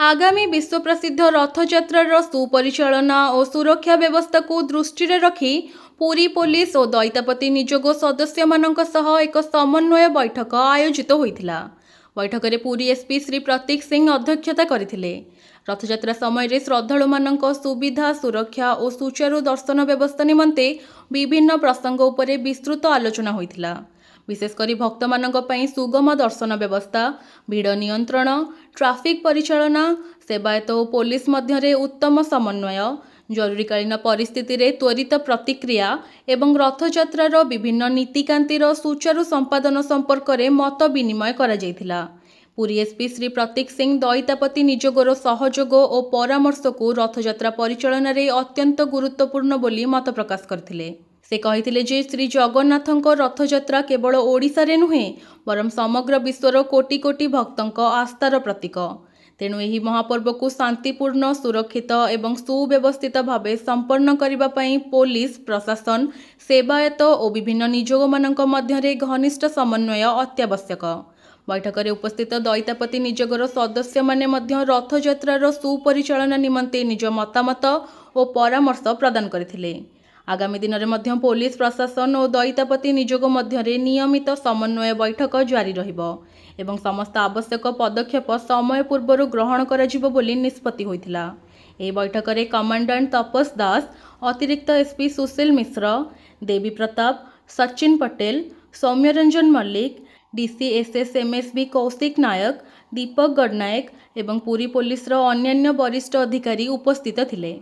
आगामी विश्व प्रसिद्ध रथयात्रार सुपरिचालना और सुरक्षा व्यवस्था को दृष्टि रखी पुरी पुलिस और दैतापति निजोग सदस्य एक समन्वय बैठक आयोजित होता। बैठक में पुरी एसपी श्री प्रतीक सिंह अध्यक्षता करथिले। रथयात्रा समय श्रद्धालु मानक सुविधा सुरक्षा और सुचारू दर्शन व्यवस्था निमंते विभिन्न प्रसंग उपरे विस्तृत आलोचना होइथिला। विशेषकर भक्त मानक पई सुगम दर्शन व्यवस्था, भीड़ नियंत्रण, ट्राफिक परिचालना, सेवायत और पुलिस मध्य उत्तम समन्वय, जरूरीकालीन परिस्थिति रे त्वरित प्रतिक्रिया एवं रथयात्रार विभिन्न नीतिकांतिर सुचारू संपादन संपर्क में मत विनिमय करा जायथिला। पुरी एसपी श्री प्रतीक सिंह दैतापति निजोगर सहयोग और परामर्श को रथयात्रा परिचालन रे अत्यंत गुरुत्वपूर्ण बोली मत प्रकाश करथिले। से कहिथिले जे श्री जगन्नाथଙ୍କ रथयात्रा केवल ओडिशा रे नुहे बरम समग्र विश्वर कोटि कोटि भक्तଙ୍କ आस्थार प्रतीक। तेणु यही महापर्व को शांतिपूर्ण सुरक्षित एवं सुव्यवस्थित भावे संपन्न करने पई पुलिस प्रशासन सेवायत और विभिन्न निजोग मानक मध्य घनिष्ठ समन्वय अत्यावश्यक। बैठक में उपस्थित दैतापति निजोगर सदस्य माने मध्य रथयात्रार सुपरिचालना निमंते निज मतामत और परामर्श प्रदान करथिले। आगामी दिन में मध्य पुलिस प्रशासन और दैतापति निजोग मध्य नियमित समन्वय बैठक जारी रहिबो एवं समस्त आवश्यक पदक्षेप समय पूर्व ग्रहण कराजिबो बोली निष्पत्ति होइथिला। एही बैठक में कमांडेंट तपस दास, अतिरिक्त एसपी सुशील मिश्र, देवी प्रताप, सचिन पटेल, सौम्यरंजन मल्लिक, डीसीएसएस एमएसबी कौशिक नायक, दीपक गडनायक एवं पुरी पुलिस अन्यान्य वरिष्ठ अधिकारी उपस्थित थिले।